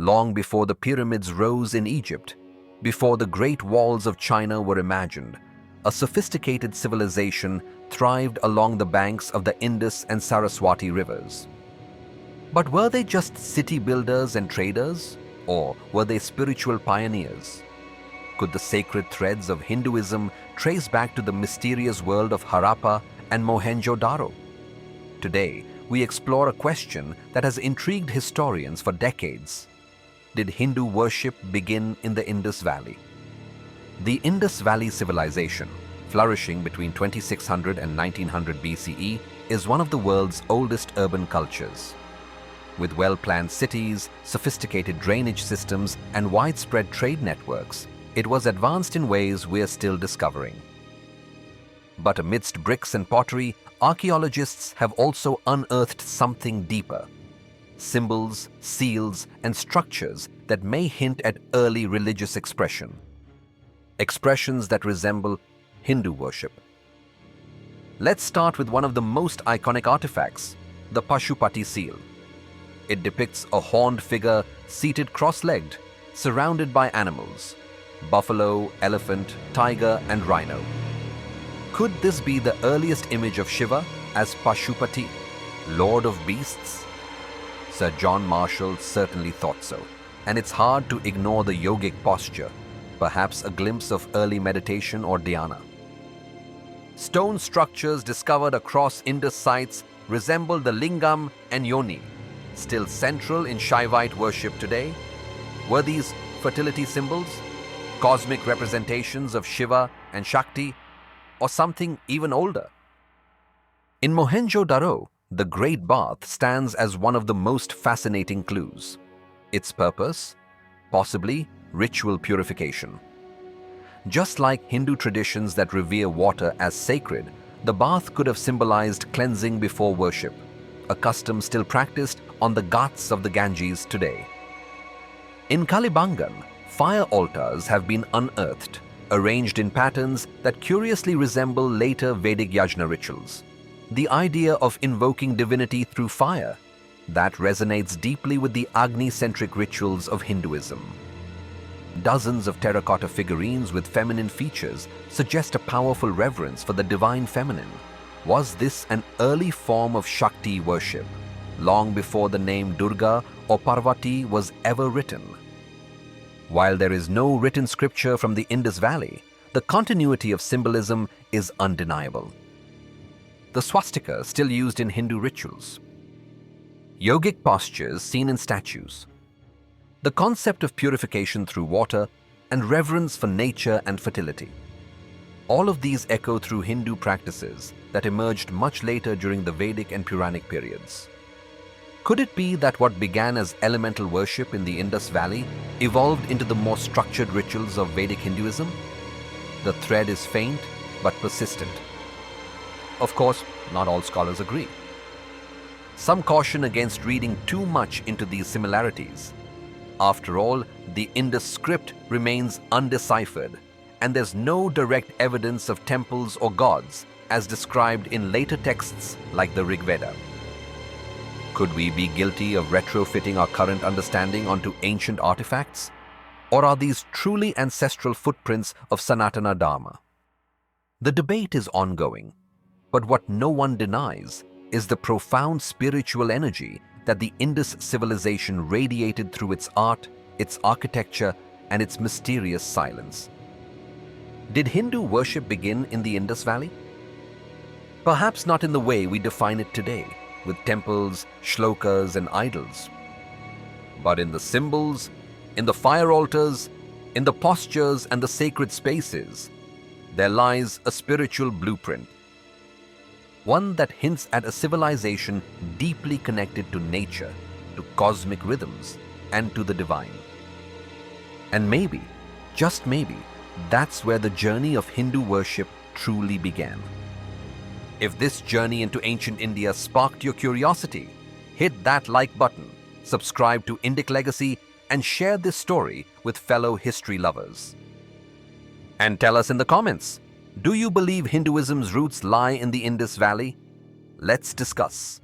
long before the pyramids rose in Egypt, before the Great Walls of China were imagined, a sophisticated civilization thrived along the banks of the Indus and Saraswati rivers. But were they just city builders and traders, or were they spiritual pioneers? Could the sacred threads of Hinduism trace back to the mysterious world of Harappa and Mohenjo-Daro? Today, we explore a question that has intrigued historians for decades. Did Hindu worship begin in the Indus Valley? The Indus Valley Civilization, flourishing between 2600 and 1900 BCE, is one of the world's oldest urban cultures. With well-planned cities, sophisticated drainage systems, and widespread trade networks, it was advanced in ways we're still discovering. But amidst bricks and pottery, archaeologists have also unearthed something deeper: symbols, seals, and structures that may hint at early religious expression. Expressions that resemble Hindu worship. Let's start with one of the most iconic artifacts, the Pashupati seal. It depicts a horned figure seated cross-legged, surrounded by animals: buffalo, elephant, tiger, and rhino. Could this be the earliest image of Shiva as Pashupati, Lord of Beasts? Sir John Marshall certainly thought so, and it's hard to ignore the yogic posture, perhaps a glimpse of early meditation or dhyana. Stone structures discovered across Indus sites resemble the lingam and yoni, still central in Shaivite worship today. Were these fertility symbols, cosmic representations of Shiva and Shakti, or something even older? In Mohenjo-Daro, the Great Bath stands as one of the most fascinating clues. Its purpose? Possibly ritual purification. Just like Hindu traditions that revere water as sacred, the bath could have symbolized cleansing before worship, a custom still practiced on the ghats of the Ganges today. In Kalibangan, fire altars have been unearthed, arranged in patterns that curiously resemble later Vedic yajna rituals. The idea of invoking divinity through fire, that resonates deeply with the Agni-centric rituals of Hinduism. Dozens of terracotta figurines with feminine features suggest a powerful reverence for the divine feminine. Was this an early form of Shakti worship, long before the name Durga or Parvati was ever written? While there is no written scripture from the Indus Valley, the continuity of symbolism is undeniable. The swastika still used in Hindu rituals. Yogic postures seen in statues. The concept of purification through water and reverence for nature and fertility. All of these echo through Hindu practices that emerged much later during the Vedic and Puranic periods. Could it be that what began as elemental worship in the Indus Valley evolved into the more structured rituals of Vedic Hinduism? The thread is faint but persistent. Of course, not all scholars agree. Some caution against reading too much into these similarities. After all, the Indus script remains undeciphered, and there's no direct evidence of temples or gods as described in later texts like the Rig Veda. Could we be guilty of retrofitting our current understanding onto ancient artifacts? Or are these truly ancestral footprints of Sanatana Dharma? The debate is ongoing, but what no one denies is the profound spiritual energy that the Indus civilization radiated through its art, its architecture, and its mysterious silence. Did Hindu worship begin in the Indus Valley? Perhaps not in the way we define it today, with temples, shlokas, and idols. But in the symbols, in the fire altars, in the postures and the sacred spaces, there lies a spiritual blueprint. One that hints at a civilization deeply connected to nature, to cosmic rhythms, and to the divine. And maybe, just maybe, that's where the journey of Hindu worship truly began. If this journey into ancient India sparked your curiosity, hit that like button, subscribe to Indic Legacy, and share this story with fellow history lovers. And tell us in the comments, do you believe Hinduism's roots lie in the Indus Valley? Let's discuss.